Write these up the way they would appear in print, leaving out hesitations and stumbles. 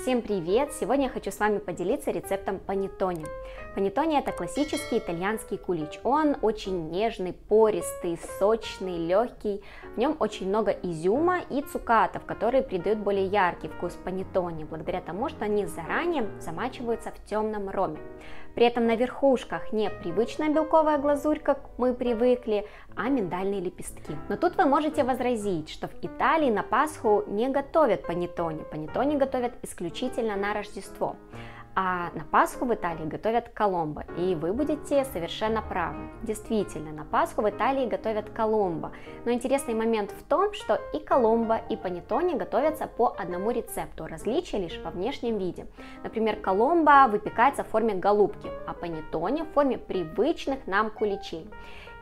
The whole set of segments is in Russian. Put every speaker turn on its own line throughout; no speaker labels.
Всем привет! Сегодня я хочу с вами поделиться рецептом панеттоне. Панеттоне это классический итальянский кулич. Он очень нежный, пористый, сочный, легкий. В нем очень много изюма и цукатов, которые придают более яркий вкус панеттоне, благодаря тому, что они заранее замачиваются в темном роме. При этом на верхушках не привычная белковая глазурь, как мы привыкли, а миндальные лепестки. Но тут вы можете возразить, что в Италии на Пасху не готовят панеттоне. Панеттоне готовят исключительно на Рождество. А на Пасху в Италии готовят коломбо, и вы будете совершенно правы. Действительно, на Пасху в Италии готовят коломбо, но интересный момент в том, что и коломбо, и панеттоне готовятся по одному рецепту, различие лишь во внешнем виде. Например, коломбо выпекается в форме голубки, а панеттоне в форме привычных нам куличей.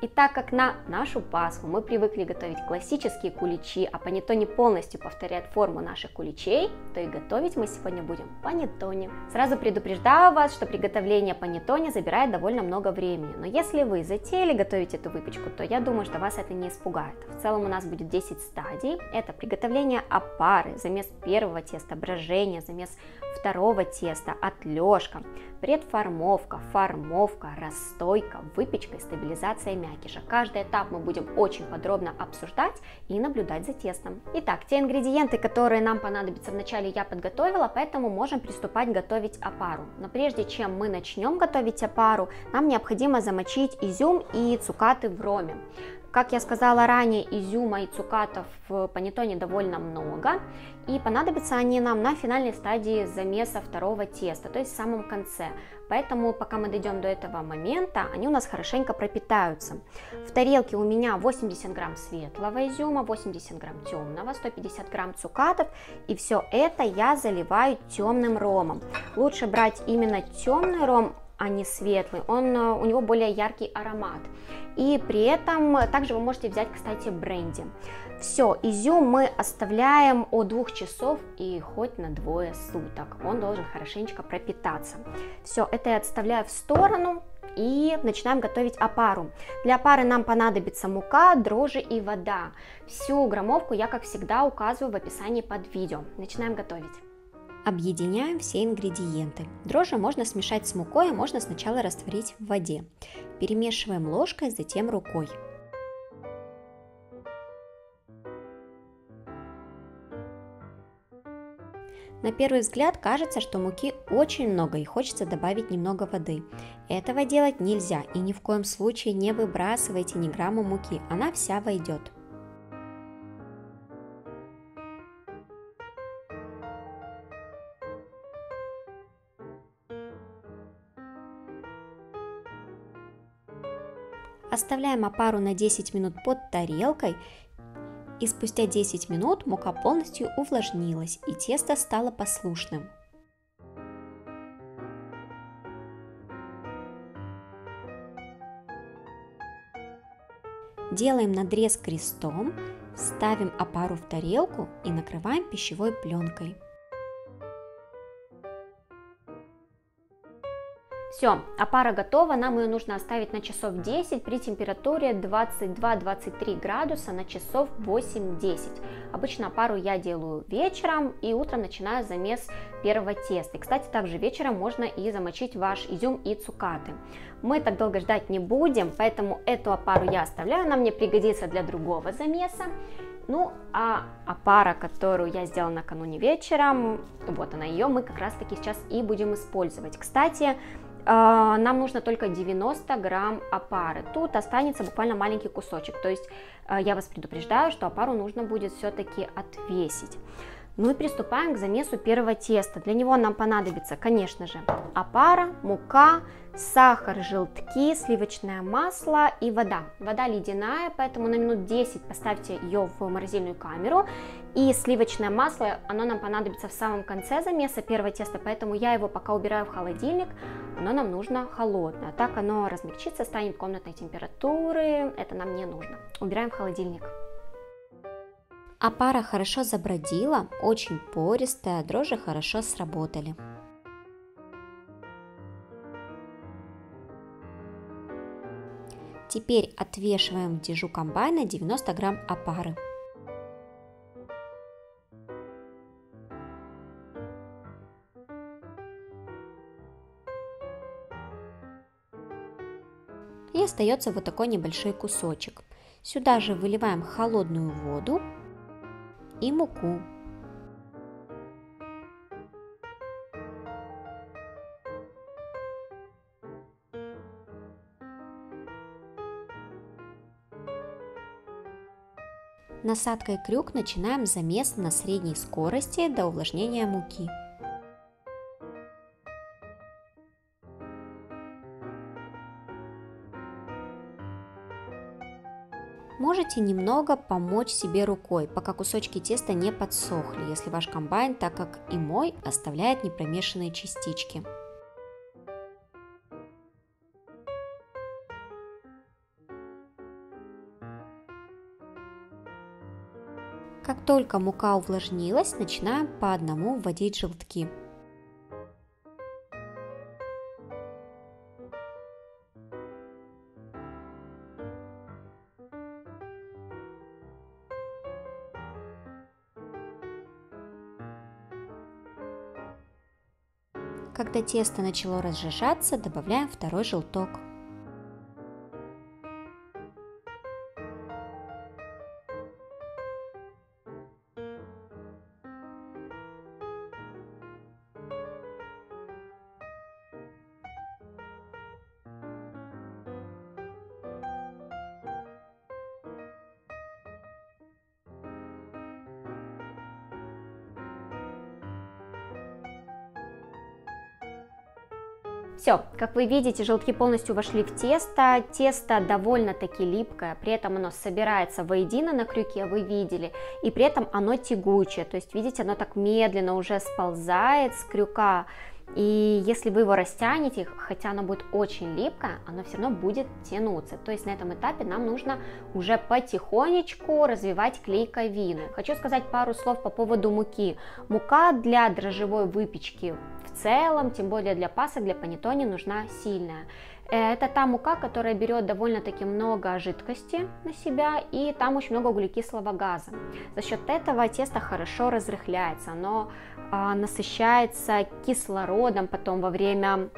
И так как на нашу Пасху мы привыкли готовить классические куличи, а панеттоне полностью повторяет форму наших куличей, то и готовить мы сегодня будем панеттоне. Сразу предупреждаю вас, что приготовление панеттоне забирает довольно много времени, но если вы затеяли готовить эту выпечку, то я думаю, что вас это не испугает. В целом у нас будет 10 стадий. Это приготовление опары, замес первого теста, брожение, замес второго теста, отлежка, предформовка, формовка, расстойка, выпечка и стабилизация мякиша. Каждый этап мы будем очень подробно обсуждать и наблюдать за тестом. Итак, те ингредиенты, которые нам понадобятся вначале, я подготовила, поэтому можем приступать готовить опару. Но прежде чем мы начнем готовить опару, нам необходимо замочить изюм и цукаты в роме. Как я сказала ранее, изюма и цукатов в панеттоне довольно много, и понадобятся они нам на финальной стадии замеса второго теста, то есть в самом конце. Поэтому, пока мы дойдем до этого момента, они у нас хорошенько пропитаются. В тарелке у меня 80 грамм светлого изюма, 80 грамм темного, 150 грамм цукатов, и все это я заливаю темным ромом. Лучше брать именно темный ром, а не светлый, у него более яркий аромат. И при этом также вы можете взять, кстати, бренди. Все, изюм мы оставляем от 2 часов и хоть на 2 суток. Он должен хорошенечко пропитаться. Все, это я отставляю в сторону и начинаем готовить опару. Для опары нам понадобится мука, дрожжи и вода. Всю граммовку я, как всегда, указываю в описании под видео. Начинаем готовить. Объединяем все ингредиенты. Дрожжи можно смешать с мукой, а можно сначала растворить в воде. Перемешиваем ложкой, затем рукой. На первый взгляд кажется, что муки очень много и хочется добавить немного воды. Этого делать нельзя и ни в коем случае не выбрасывайте ни грамма муки, она вся войдет. Оставляем опару на 10 минут под тарелкой, и спустя 10 минут мука полностью увлажнилась и тесто стало послушным. Делаем надрез крестом, ставим опару в тарелку и накрываем пищевой пленкой. Все, опара готова, нам ее нужно оставить на часов 10 при температуре 22-23 градуса на часов 8-10. Обычно опару я делаю вечером и утром начинаю замес первого теста. И, кстати, также вечером можно и замочить ваш изюм и цукаты. Мы так долго ждать не будем, поэтому эту опару я оставляю, она мне пригодится для другого замеса. Ну, а опара, которую я сделала накануне вечером, вот она ее, мы как раз таки сейчас и будем использовать. Кстати, нам нужно только 90 грамм опары, тут останется буквально маленький кусочек, то есть я вас предупреждаю, что опару нужно будет все-таки отвесить. Ну и приступаем к замесу первого теста. Для него нам понадобится, конечно же, опара, мука, сахар, желтки, сливочное масло и вода. Вода ледяная, поэтому на минут 10 поставьте ее в морозильную камеру. И сливочное масло, оно нам понадобится в самом конце замеса первого теста, поэтому я его пока убираю в холодильник. Оно нам нужно холодное, так оно размягчится, станет комнатной температуры, это нам не нужно. Убираем в холодильник. Опара хорошо забродила, очень пористая, дрожжи хорошо сработали. Теперь отвешиваем в дежу комбайна 90 грамм опары. И остается вот такой небольшой кусочек. Сюда же выливаем холодную воду и муку. Насадкой крюк начинаем замес на средней скорости до увлажнения муки. Можете немного помочь себе рукой, пока кусочки теста не подсохли, если ваш комбайн, так как и мой, оставляет непромешанные частички. Как только мука увлажнилась, начинаем по одному вводить желтки. Когда тесто начало разжижаться, добавляем второй желток. Все, как вы видите, желтки полностью вошли в тесто. Тесто довольно-таки липкое, при этом оно собирается воедино на крюке, вы видели, и при этом оно тягучее, то есть, видите, оно так медленно уже сползает с крюка. И если вы его растянете, хотя оно будет очень липкое, оно все равно будет тянуться. То есть на этом этапе нам нужно уже потихонечку развивать клейковину. Хочу сказать пару слов по поводу муки. Мука для дрожжевой выпечки в целом, тем более для пасок, для панеттоне, нужна сильная. Это та мука, которая берет довольно-таки много жидкости на себя, и там очень много углекислого газа. За счет этого тесто хорошо разрыхляется, оно насыщается кислородом потом во время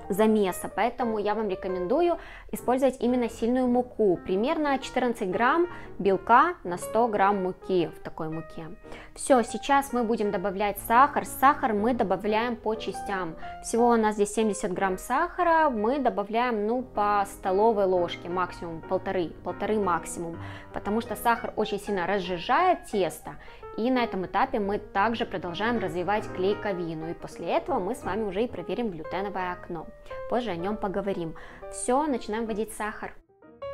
замеса, поэтому я вам рекомендую использовать именно сильную муку, примерно 14 грамм белка на 100 грамм муки в такой муке. Все, сейчас мы будем добавлять сахар. Сахар мы добавляем по частям. Всего у нас здесь 70 грамм сахара, мы добавляем по столовой ложке, максимум полторы максимум, потому что сахар очень сильно разжижает тесто. И на этом этапе мы также продолжаем развивать клейковину. И после этого мы с вами уже и проверим глютеновое окно. Позже о нем поговорим. Все, начинаем вводить сахар.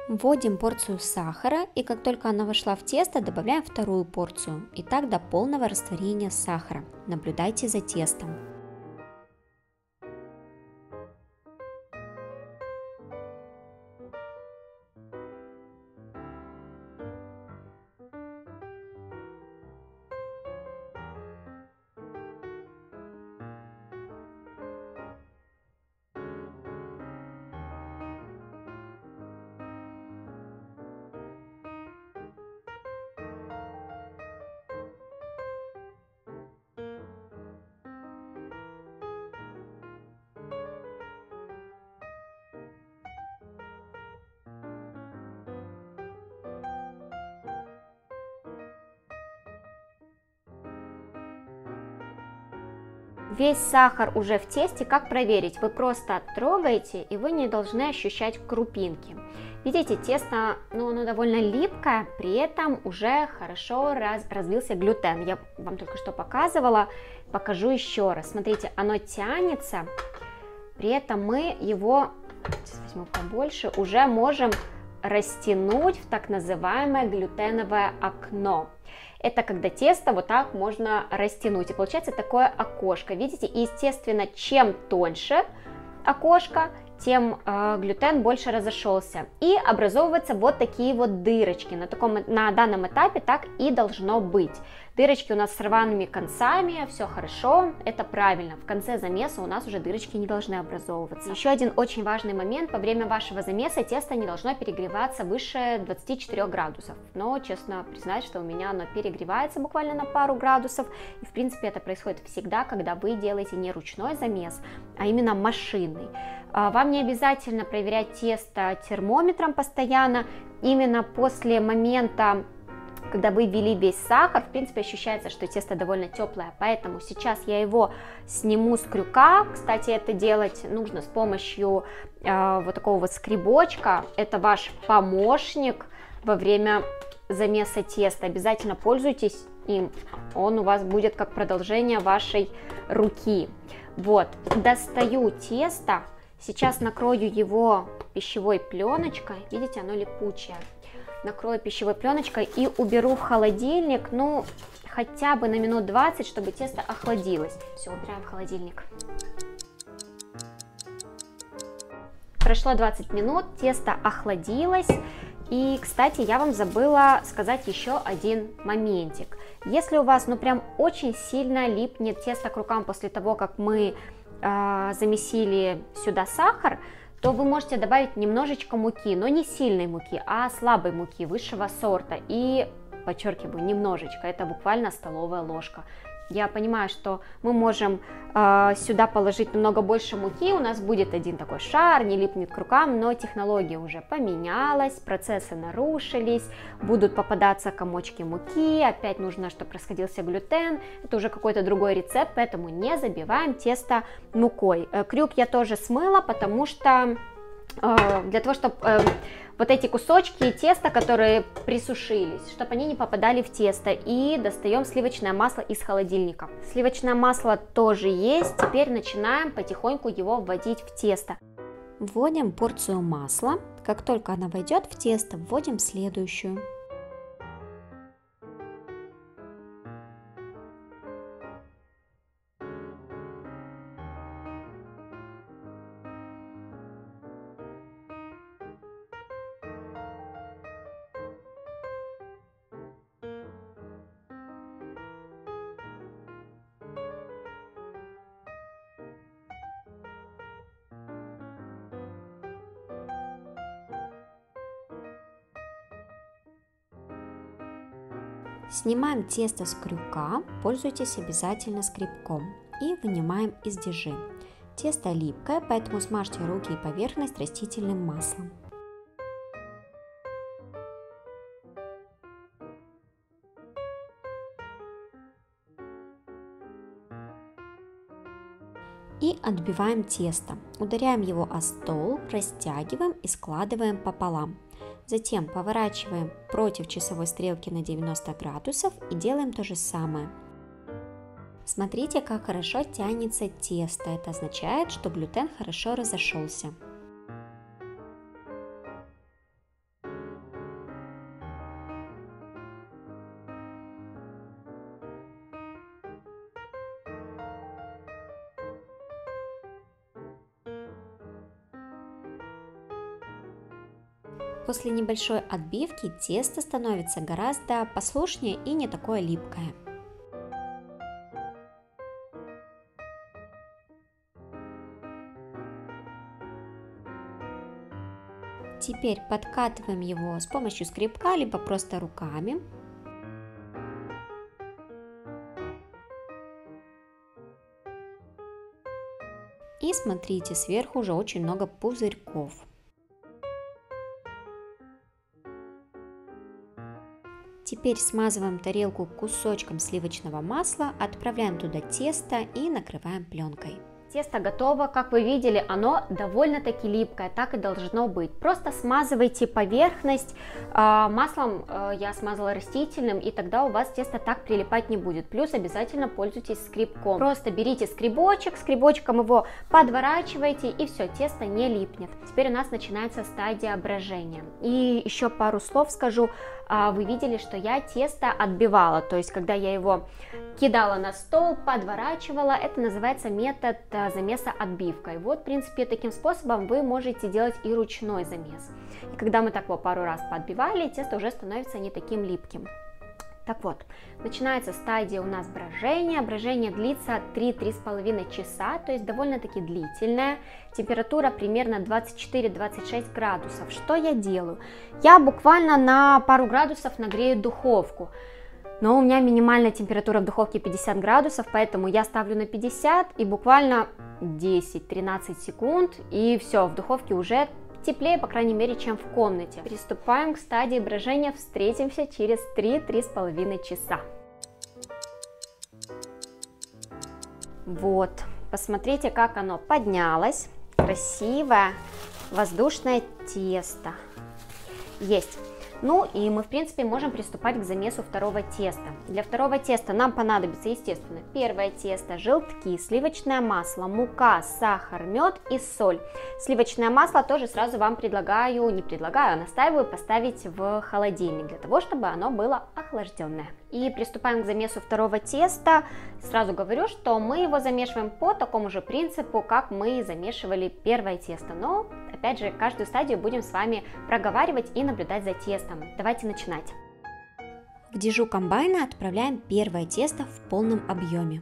Вводим порцию сахара, и как только она вошла в тесто, добавляем вторую порцию. И так до полного растворения сахара. Наблюдайте за тестом. Весь сахар уже в тесте. Как проверить? Вы просто трогаете, и вы не должны ощущать крупинки. Видите, тесто, оно довольно липкое, при этом уже хорошо разлился глютен. Я вам только что показывала, покажу еще раз. Смотрите, оно тянется, при этом мы его, сейчас возьму побольше, уже можем растянуть в так называемое глютеновое окно. Это когда тесто вот так можно растянуть, и получается такое окошко, видите, и естественно, чем тоньше окошко, тем глютен больше разошелся, и образовываются вот такие вот дырочки. На данном этапе так и должно быть. Дырочки у нас с рваными концами, все хорошо, это правильно. В конце замеса у нас уже дырочки не должны образовываться. Еще один очень важный момент: во время вашего замеса тесто не должно перегреваться выше 24 градусов. Но, честно признать, что у меня оно перегревается буквально на пару градусов. И, в принципе, это происходит всегда, когда вы делаете не ручной замес, а именно машинный. Вам не обязательно проверять тесто термометром постоянно. Именно после момента, когда вы ввели весь сахар, в принципе, ощущается, что тесто довольно теплое, поэтому сейчас я его сниму с крюка. Кстати, это делать нужно с помощью вот такого вот скребочка, это ваш помощник во время замеса теста, обязательно пользуйтесь им, он у вас будет как продолжение вашей руки. Вот, достаю тесто, сейчас накрою его пищевой пленочкой, видите, оно липучее. Накрою пищевой пленочкой и уберу в холодильник, ну, хотя бы на минут 20, чтобы тесто охладилось. Все, убираем в холодильник. Прошло 20 минут, тесто охладилось. И, кстати, я вам забыла сказать еще один моментик. Если у вас, ну, прям очень сильно липнет тесто к рукам после того, как мы замесили сюда сахар, то вы можете добавить немножечко муки, но не сильной муки, а слабой муки высшего сорта. И, подчеркиваю, немножечко, это буквально столовая ложка. Я понимаю, что мы можем сюда положить намного больше муки, у нас будет один такой шар, не липнет к рукам, но технология уже поменялась, процессы нарушились, будут попадаться комочки муки, опять нужно, чтобы расходился глютен, это уже какой-то другой рецепт, поэтому не забиваем тесто мукой. Крюк я тоже смыла, потому что для того, чтобы вот эти кусочки теста, которые присушились, чтобы они не попадали в тесто. И достаем сливочное масло из холодильника. Сливочное масло тоже есть. Теперь начинаем потихоньку его вводить в тесто. Вводим порцию масла. Как только она войдет в тесто, вводим следующую. Снимаем тесто с крюка, пользуйтесь обязательно скребком, и вынимаем из дежи. Тесто липкое, поэтому смажьте руки и поверхность растительным маслом. И отбиваем тесто, ударяем его о стол, растягиваем и складываем пополам. Затем поворачиваем против часовой стрелки на 90 градусов и делаем то же самое. Смотрите, как хорошо тянется тесто, это означает, что глютен хорошо разошелся. После небольшой отбивки тесто становится гораздо послушнее и не такое липкое. Теперь подкатываем его с помощью скребка, либо просто руками. И смотрите, сверху уже очень много пузырьков. Теперь смазываем тарелку кусочком сливочного масла, отправляем туда тесто и накрываем пленкой. Тесто готово, как вы видели, оно довольно-таки липкое, так и должно быть. Просто смазывайте поверхность маслом, я смазала растительным, и тогда у вас тесто так прилипать не будет. Плюс обязательно пользуйтесь скребком. Просто берите скребочек, скребочком его подворачивайте, и все, тесто не липнет. Теперь у нас начинается стадия брожения. И еще пару слов скажу. Вы видели, что я тесто отбивала, то есть когда я его кидала на стол, подворачивала, это называется метод замеса отбивкой. Вот, в принципе, таким способом вы можете делать и ручной замес. И когда мы так его пару раз подбивали, тесто уже становится не таким липким. Так вот, начинается стадия у нас брожения. Брожение длится 3-3,5 часа, то есть довольно-таки длительная. Температура примерно 24-26 градусов. Что я делаю? Я буквально на пару градусов нагрею духовку. Но у меня минимальная температура в духовке 50 градусов, поэтому я ставлю на 50 и буквально 10-13 секунд, и все, в духовке уже теплее, по крайней мере, чем в комнате. Приступаем к стадии брожения, встретимся через 3-3,5 часа. Вот, посмотрите, как оно поднялось. Красивое воздушное тесто. Есть. Ну и мы, в принципе, можем приступать к замесу второго теста. Для второго теста нам понадобится, естественно, первое тесто, желтки, сливочное масло, мука, сахар, мед и соль. Сливочное масло тоже сразу вам настаиваю поставить в холодильник, для того, чтобы оно было охлажденное. И приступаем к замесу второго теста. Сразу говорю, что мы его замешиваем по такому же принципу, как мы замешивали первое тесто. Но, опять же, каждую стадию будем с вами проговаривать и наблюдать за тестом. Давайте начинать. В дежу комбайна отправляем первое тесто в полном объеме.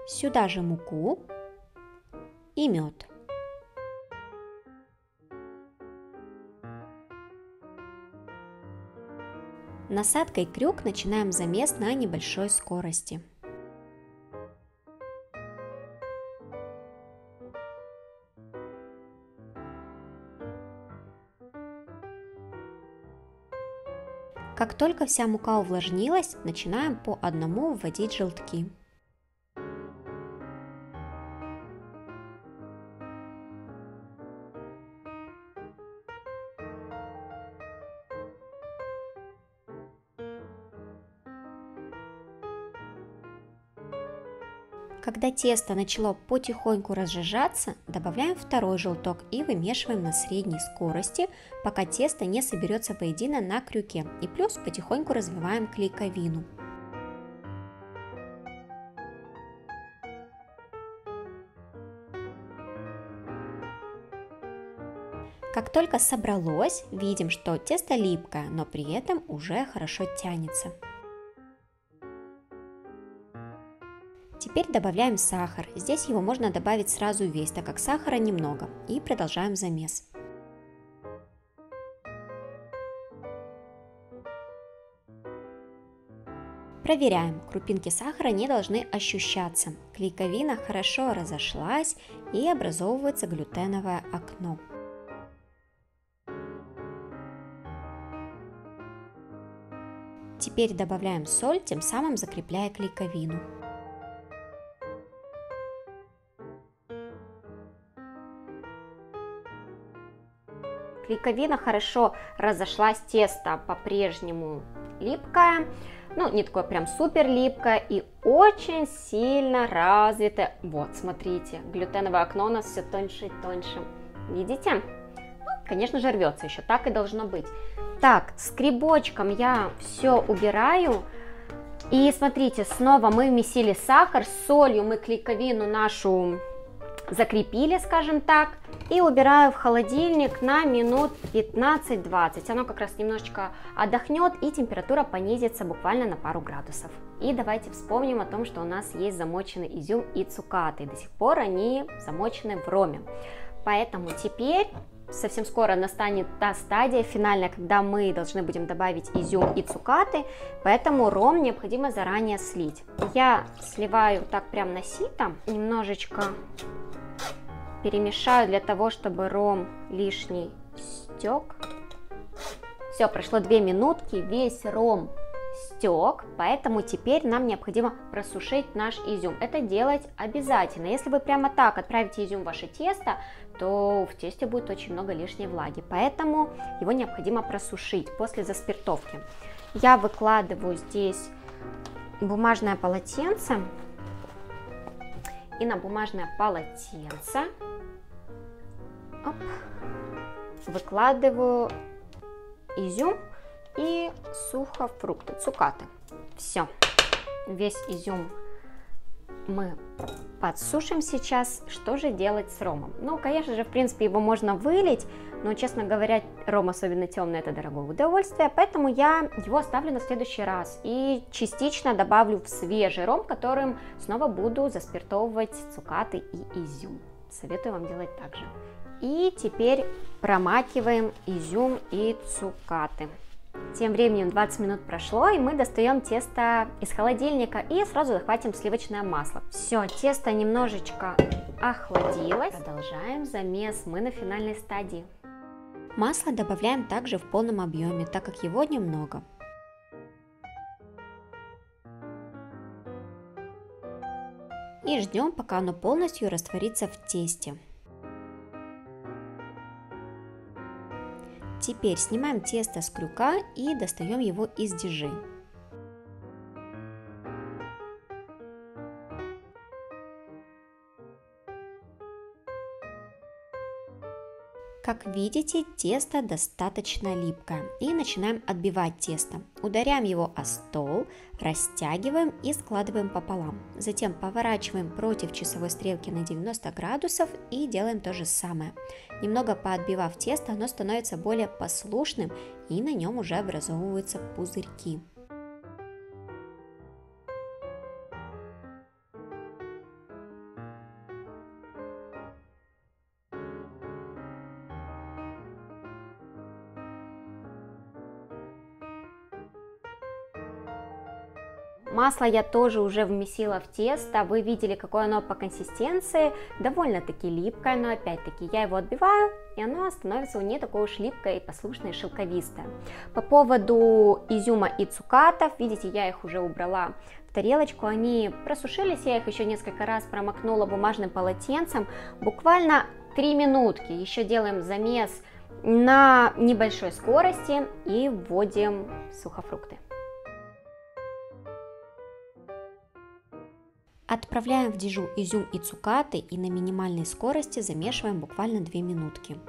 Сюда же муку и мед. Насадкой крюк начинаем замес на небольшой скорости. Как только вся мука увлажнилась, начинаем по одному вводить желтки. Когда тесто начало потихоньку разжижаться, добавляем второй желток и вымешиваем на средней скорости, пока тесто не соберется воедино на крюке, и плюс потихоньку развиваем клейковину. Как только собралось, видим, что тесто липкое, но при этом уже хорошо тянется. Теперь добавляем сахар. Здесь его можно добавить сразу весь, так как сахара немного. И продолжаем замес. Проверяем. Крупинки сахара не должны ощущаться. Клейковина хорошо разошлась и образовывается глютеновое окно. Теперь добавляем соль, тем самым закрепляя клейковину. Клейковина хорошо разошлась, тесто по-прежнему липкое, ну не такое прям супер липкое и очень сильно развитое. Вот, смотрите, глютеновое окно у нас все тоньше и тоньше. Видите? Ну, конечно же рвется еще, так и должно быть. Так, скребочком я все убираю. И смотрите, снова мы вмесили сахар, с солью мы клейковину нашу закрепили, скажем так, и убираю в холодильник на минут 15-20. Оно как раз немножечко отдохнет и температура понизится буквально на пару градусов. И давайте вспомним о том, что у нас есть замоченный изюм и цукаты. До сих пор они замочены в роме. Поэтому теперь совсем скоро настанет та стадия финальная, когда мы должны будем добавить изюм и цукаты, поэтому ром необходимо заранее слить. Я сливаю так прям на сито, немножечко перемешаю для того, чтобы ром лишний стек. Все, прошло 2 минутки, весь ром стек, поэтому теперь нам необходимо просушить наш изюм. Это делать обязательно. Если вы прямо так отправите изюм в ваше тесто, то в тесте будет очень много лишней влаги, поэтому его необходимо просушить после заспиртовки. Я выкладываю здесь бумажное полотенце, и на бумажное полотенце выкладываю изюм и сухофрукты, цукаты. Все, весь изюм мы подсушим сейчас. Что же делать с ромом? Ну, конечно же, в принципе, его можно вылить, но, честно говоря, ром, особенно темный, это дорогое удовольствие, поэтому я его оставлю на следующий раз и частично добавлю в свежий ром, которым снова буду заспиртовывать цукаты и изюм. Советую вам делать так же. И теперь промакиваем изюм и цукаты. Тем временем 20 минут прошло, и мы достаем тесто из холодильника и сразу захватим сливочное масло. Все, тесто немножечко охладилось. Продолжаем замес, мы на финальной стадии. Масло добавляем также в полном объеме, так как его немного. И ждем, пока оно полностью растворится в тесте. Теперь снимаем тесто с крюка и достаем его из дежи. Как видите, тесто достаточно липкое. И начинаем отбивать тесто. Ударяем его о стол, растягиваем и складываем пополам. Затем поворачиваем против часовой стрелки на 90 градусов и делаем то же самое. Немного поотбивав тесто, оно становится более послушным и на нем уже образовываются пузырьки. Масло я тоже уже вмесила в тесто, вы видели, какое оно по консистенции, довольно-таки липкое, но опять-таки я его отбиваю, и оно становится не такое уж липкое и послушное, и шелковистое. По поводу изюма и цукатов, видите, я их уже убрала в тарелочку, они просушились, я их еще несколько раз промокнула бумажным полотенцем, буквально 3 минутки, еще делаем замес на небольшой скорости и вводим сухофрукты. Отправляем в дежу изюм и цукаты и на минимальной скорости замешиваем буквально 2 минутки.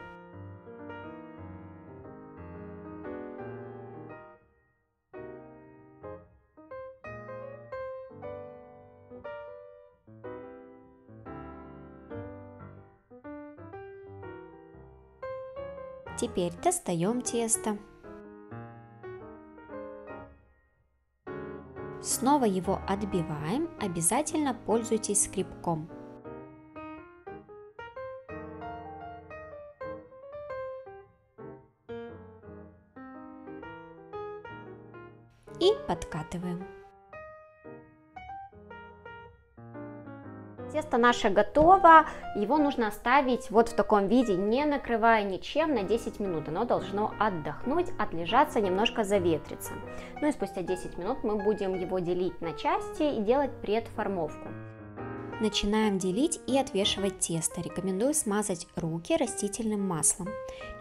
Теперь достаем тесто. Снова его отбиваем, обязательно пользуйтесь скребком. И подкатываем. Тесто наше готово, его нужно оставить вот в таком виде, не накрывая ничем, на 10 минут. Оно должно отдохнуть, отлежаться, немножко заветриться. Ну и спустя 10 минут мы будем его делить на части и делать предформовку. Начинаем делить и отвешивать тесто. Рекомендую смазать руки растительным маслом.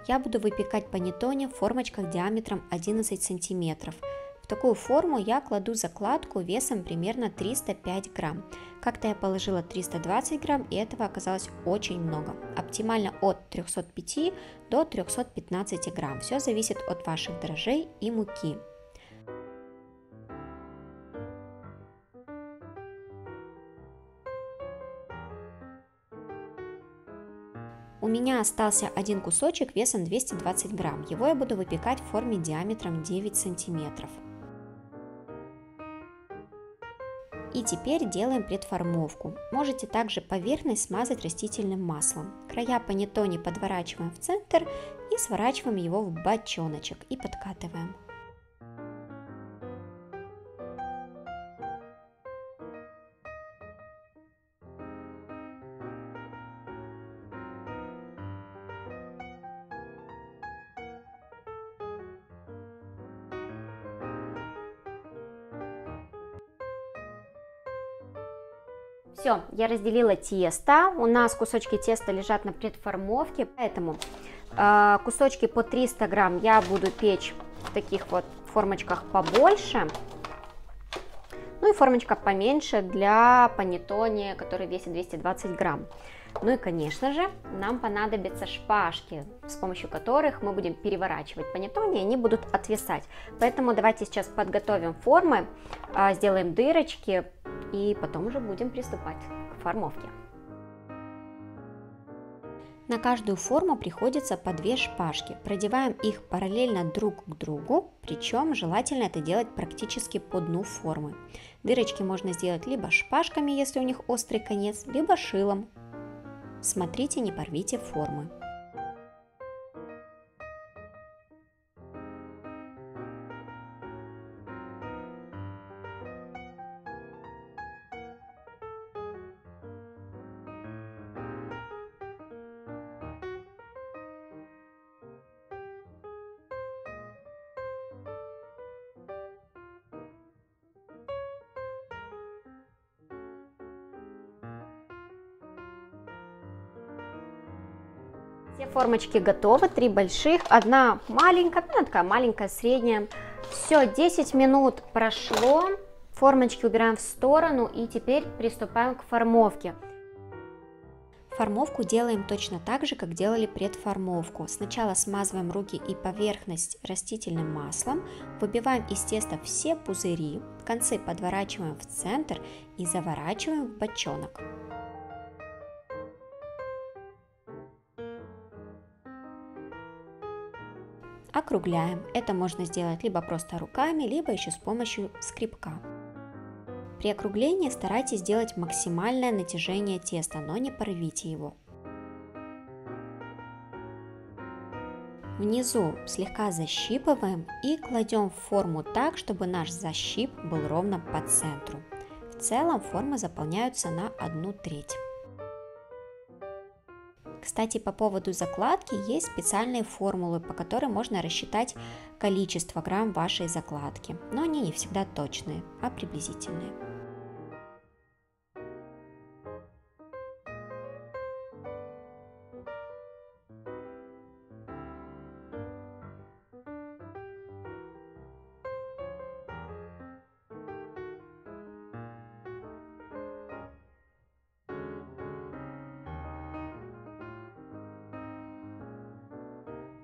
Я буду выпекать панеттоне в формочках диаметром 11 сантиметров. В такую форму я кладу закладку весом примерно 305 грамм. Как-то я положила 320 грамм, и этого оказалось очень много. Оптимально от 305 до 315 грамм. Все зависит от ваших дрожжей и муки. У меня остался один кусочек весом 220 грамм. Его я буду выпекать в форме диаметром 9 сантиметров. И теперь делаем предформовку. Можете также поверхность смазать растительным маслом. Края панеттоне подворачиваем в центр и сворачиваем его в бочоночек и подкатываем. Все, я разделила тесто, у нас кусочки теста лежат на предформовке, поэтому кусочки по 300 грамм я буду печь в таких вот формочках побольше, ну и формочка поменьше для панеттоне, который весит 220 грамм. Ну и, конечно же, нам понадобятся шпажки, с помощью которых мы будем переворачивать панеттоне, и они будут отвисать. Поэтому давайте сейчас подготовим формы, сделаем дырочки, и потом уже будем приступать к формовке. На каждую форму приходится по 2 шпажки. Продеваем их параллельно друг к другу, причем желательно это делать практически по дну формы. Дырочки можно сделать либо шпажками, если у них острый конец, либо шилом. Смотрите, не порвите формы. Все формочки готовы, 3 больших, одна маленькая, ну, такая маленькая, средняя. Все, 10 минут прошло, формочки убираем в сторону и теперь приступаем к формовке.
Формовку делаем точно так же, как делали предформовку. Сначала смазываем руки и поверхность растительным маслом, выбиваем из теста все пузыри, концы подворачиваем в центр и заворачиваем в бочонок. Округляем. Это можно сделать либо просто руками, либо еще с помощью скребка. При округлении старайтесь сделать максимальное натяжение теста, но не порвите его. Внизу слегка защипываем и кладем в форму так, чтобы наш защип был ровно по центру. В целом формы заполняются на 1/3. Кстати, по поводу закладки есть специальные формулы, по которым можно рассчитать количество грамм вашей закладки, но они не всегда точные, а приблизительные.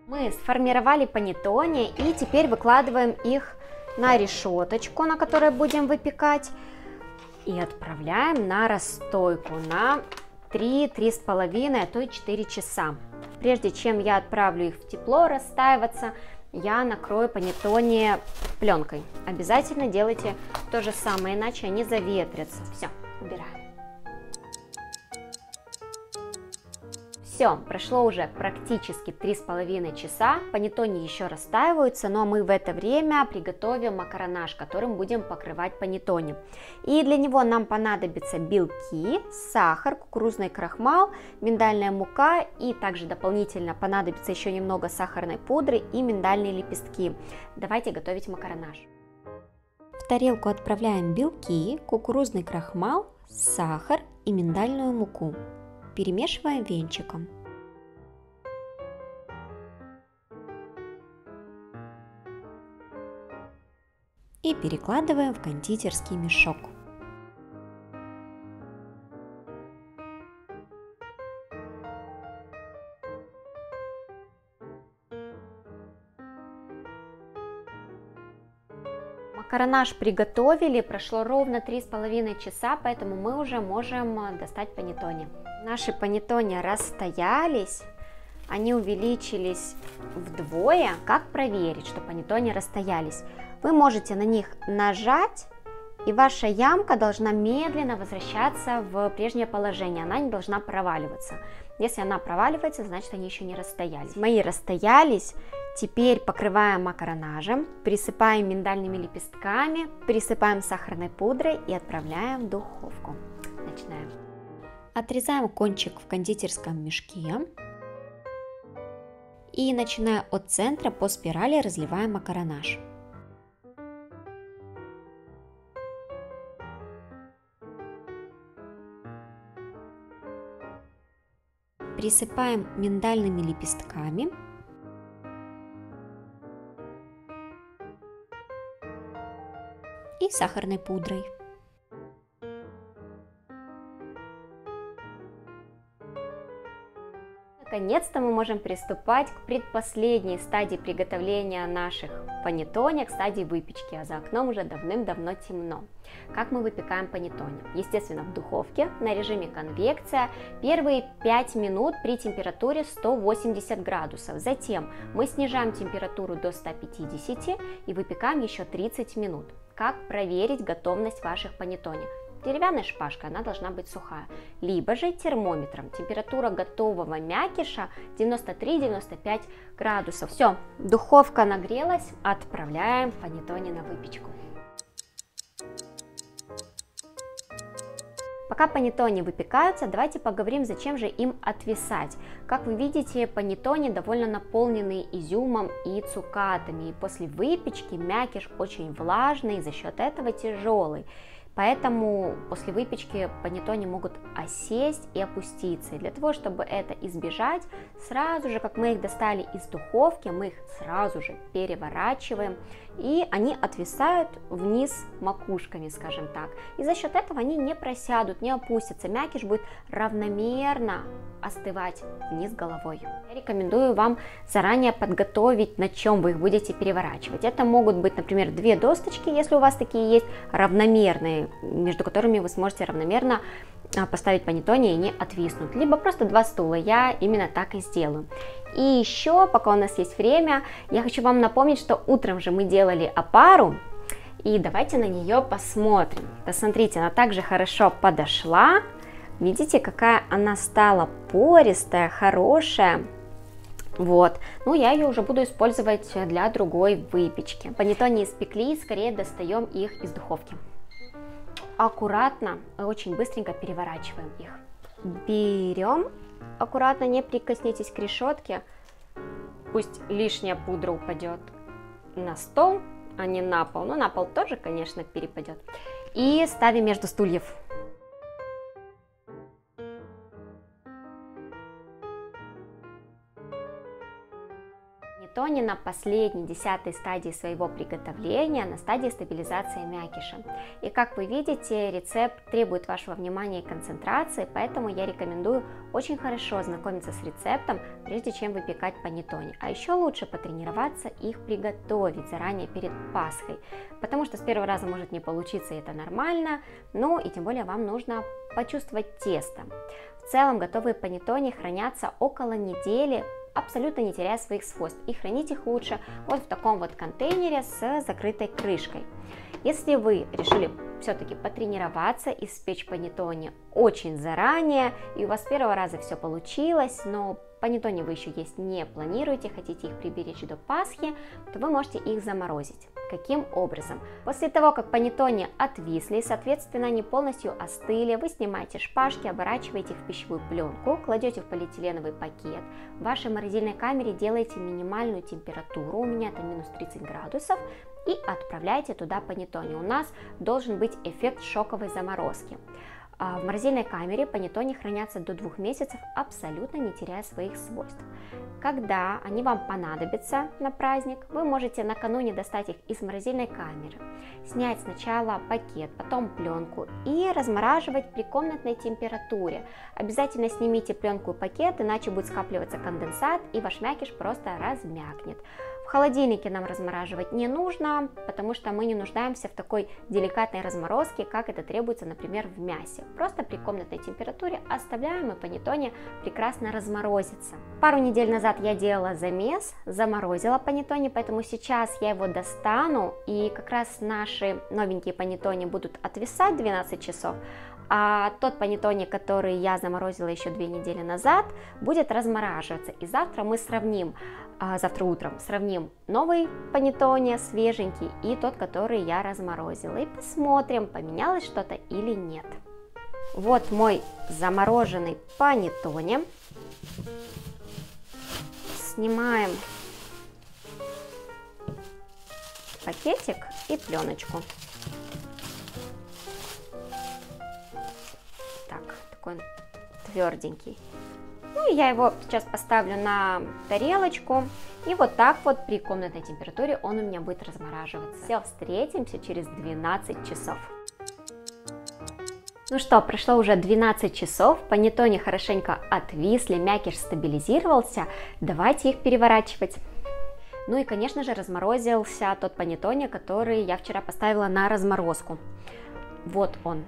Мы сформировали панеттоне и теперь выкладываем их на решеточку, на которой будем выпекать, и отправляем на расстойку на 3-3,5, а то и 4 часа. Прежде чем я отправлю их в тепло растаиваться, я накрою панеттоне пленкой. Обязательно делайте то же самое, иначе они заветрятся. Все, убираем. Все, прошло уже практически 3,5 часа, панеттоне еще растаиваются, но мы в это время приготовим макаронаж, которым будем покрывать панеттоне. И для него нам понадобятся белки, сахар, кукурузный крахмал, миндальная мука, и также дополнительно понадобится еще немного сахарной пудры и миндальные лепестки. Давайте готовить макаронаж.
В тарелку отправляем белки, кукурузный крахмал, сахар и миндальную муку. Перемешиваем венчиком. И перекладываем в кондитерский мешок.
Макаронаж приготовили, прошло ровно 3,5 часа, поэтому мы уже можем достать панеттоне. Наши панеттоне расстоялись, они увеличились вдвое. Как проверить, что панеттоне расстоялись? Вы можете на них нажать, и ваша ямка должна медленно возвращаться в прежнее положение, она не должна проваливаться. Если она проваливается, значит они еще не расстоялись. Мои расстоялись. Теперь покрываем макаронажем, присыпаем миндальными лепестками, присыпаем сахарной пудрой и отправляем в духовку. Начинаем.
Отрезаем кончик в кондитерском мешке и, начиная от центра, по спирали разливаем макаронаж. Присыпаем миндальными лепестками. И сахарной пудрой.
наконец-то мы можем приступать к предпоследней стадии приготовления наших панеттоне, к стадии выпечки, а за окном уже давным-давно темно. Как мы выпекаем панеттоне? Естественно, в духовке на режиме конвекция первые 5 минут при температуре 180 градусов. Затем мы снижаем температуру до 150 и выпекаем еще 30 минут. Как проверить готовность ваших панеттоне? Деревянной шпажкой она должна быть сухая, либо же термометром. Температура готового мякиша 93-95 градусов. Все, духовка нагрелась, отправляем панеттоне на выпечку. Пока панеттоне выпекаются, давайте поговорим, зачем же им отвисать. Как вы видите, панеттоне довольно наполненные изюмом и цукатами, и после выпечки мякиш очень влажный и за счет этого тяжелый. Поэтому после выпечки панеттоне могут осесть и опуститься. И для того, чтобы это избежать, сразу же, как мы их достали из духовки, мы их сразу же переворачиваем, и они отвисают вниз макушками, скажем так. И за счет этого они не просядут, не опустятся. Мякиш будет равномерно остывать вниз головой. Я рекомендую вам заранее подготовить, на чем вы их будете переворачивать. Это могут быть, например, 2 досточки, если у вас такие есть, равномерные, между которыми вы сможете равномерно поставить панеттоне и не отвиснут. Либо просто 2 стула, я именно так и сделаю. И еще, пока у нас есть время, я хочу вам напомнить, что утром же мы делали опару, и давайте на нее посмотрим. Посмотрите, она также хорошо подошла. Видите, какая она стала пористая, хорошая. Вот, ну я ее уже буду использовать для другой выпечки. Панеттоне испекли, скорее достаем их из духовки. Аккуратно и очень быстренько переворачиваем их. Берем, аккуратно, не прикоснитесь к решетке, пусть лишняя пудра упадет на стол, а не на пол. Ну, на пол тоже, конечно, перепадет. И ставим между стульев. Панеттоне на последней, 10-й стадии своего приготовления, на стадии стабилизации мякиша. И как вы видите, рецепт требует вашего внимания и концентрации, поэтому я рекомендую очень хорошо ознакомиться с рецептом, прежде чем выпекать панеттоне. А еще лучше потренироваться их приготовить заранее перед Пасхой, потому что с первого раза может не получиться, и это нормально, ну и тем более вам нужно почувствовать тесто. В целом готовые панеттоне хранятся около недели, абсолютно не теряя своих свойств, и хранить их лучше вот в таком вот контейнере с закрытой крышкой. Если вы решили все-таки потренироваться и испечь панеттоне очень заранее, и у вас с первого раза все получилось, но панеттоне вы еще есть не планируете, хотите их приберечь до Пасхи, то вы можете их заморозить. Каким образом? После того, как панеттоне отвисли, соответственно, они полностью остыли, вы снимаете шпажки, оборачиваете их в пищевую пленку, кладете в полиэтиленовый пакет, в вашей морозильной камере делаете минимальную температуру, у меня это минус 30 градусов, и отправляете туда панеттоне. У нас должен быть эффект шоковой заморозки. В морозильной камере панеттоне хранятся до 2 месяцев, абсолютно не теряя своих свойств. Когда они вам понадобятся на праздник, вы можете накануне достать их из морозильной камеры, снять сначала пакет, потом пленку и размораживать при комнатной температуре. Обязательно снимите пленку и пакет, иначе будет скапливаться конденсат и ваш мякиш просто размякнет. В холодильнике нам размораживать не нужно, потому что мы не нуждаемся в такой деликатной разморозке, как это требуется, например, в мясе. Просто при комнатной температуре оставляем, и панеттоне прекрасно разморозится. Пару недель назад я делала замес, заморозила панеттоне, поэтому сейчас я его достану, и как раз наши новенькие панеттоне будут отвисать 12 часов, а тот панеттоне, который я заморозила еще 2 недели назад, будет размораживаться. И завтра мы сравним, завтра утром сравним новый панеттоне, свеженький, и тот, который я разморозила. И посмотрим, поменялось что-то или нет. Вот мой замороженный панеттоне. Снимаем пакетик и пленочку. Такой он тверденький. Ну и я его сейчас поставлю на тарелочку, и вот так вот при комнатной температуре он у меня будет размораживаться. Все, встретимся через 12 часов. Ну что, прошло уже 12 часов, панеттоне хорошенько отвисли, мякиш стабилизировался, давайте их переворачивать. Ну и, конечно же, разморозился тот панеттоне, который я вчера поставила на разморозку. Вот он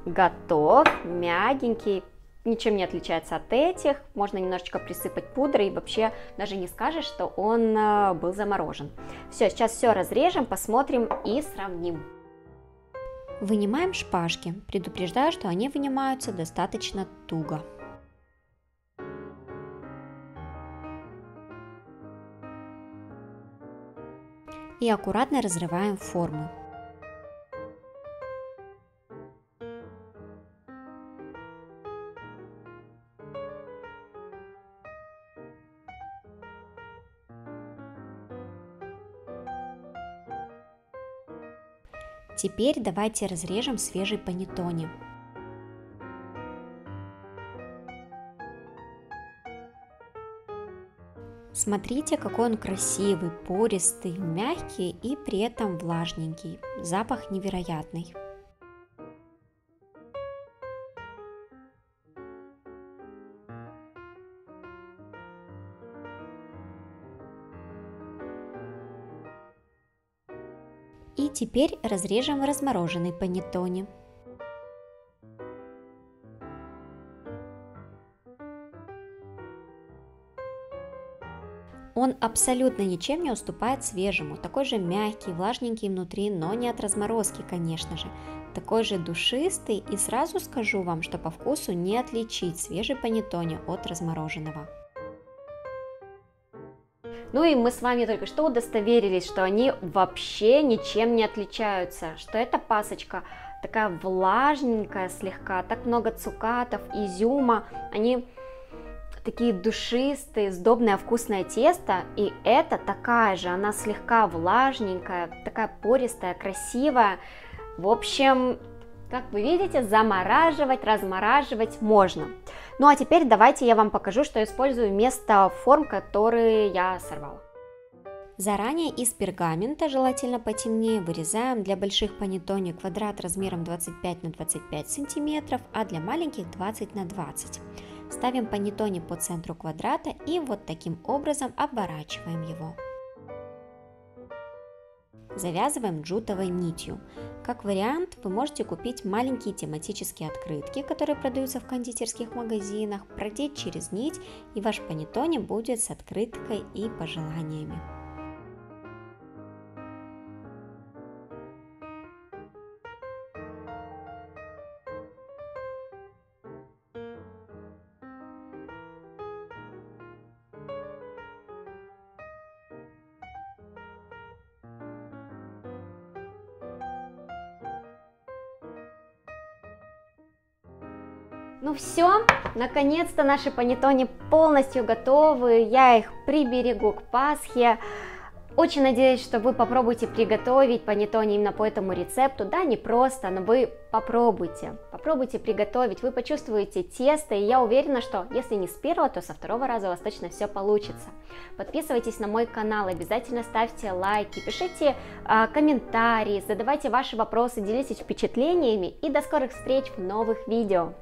готов, мягенький, ничем не отличается от этих, можно немножечко присыпать пудрой, и вообще даже не скажешь, что он был заморожен. Все, сейчас все разрежем, посмотрим и сравним.
Вынимаем шпажки, предупреждаю, что они вынимаются достаточно туго. И аккуратно разрываем форму. Теперь давайте разрежем свежий панеттоне. Смотрите, какой он красивый, пористый, мягкий и при этом влажненький. Запах невероятный. И теперь разрежем размороженный панеттоне. Он абсолютно ничем не уступает свежему, такой же мягкий, влажненький внутри, но не от разморозки, конечно же. Такой же душистый, и сразу скажу вам, что по вкусу не отличить свежий панеттоне от размороженного.
Ну и мы с вами только что удостоверились, что они вообще ничем не отличаются, что эта пасочка такая влажненькая слегка, так много цукатов, изюма, они такие душистые, сдобное вкусное тесто, и это такая же, она слегка влажненькая, такая пористая, красивая. В общем, как вы видите, замораживать, размораживать можно. Ну а теперь давайте я вам покажу, что использую вместо форм, которые я сорвала.
Заранее из пергамента, желательно потемнее, вырезаем для больших панеттоне квадрат размером 25 на 25 сантиметров, а для маленьких 20 на 20. Ставим панеттоне по центру квадрата и вот таким образом оборачиваем его. Завязываем джутовой нитью. Как вариант, вы можете купить маленькие тематические открытки, которые продаются в кондитерских магазинах, продеть через нить, и ваш панеттоне будет с открыткой и пожеланиями.
Ну все, наконец-то наши панеттоне полностью готовы, я их приберегу к Пасхе. Очень надеюсь, что вы попробуете приготовить панеттоне именно по этому рецепту. Да, не просто, но вы попробуйте приготовить, вы почувствуете тесто, и я уверена, что если не с первого, то со второго раза у вас точно все получится. Подписывайтесь на мой канал, обязательно ставьте лайки, пишите комментарии, задавайте ваши вопросы, делитесь впечатлениями, и до скорых встреч в новых видео.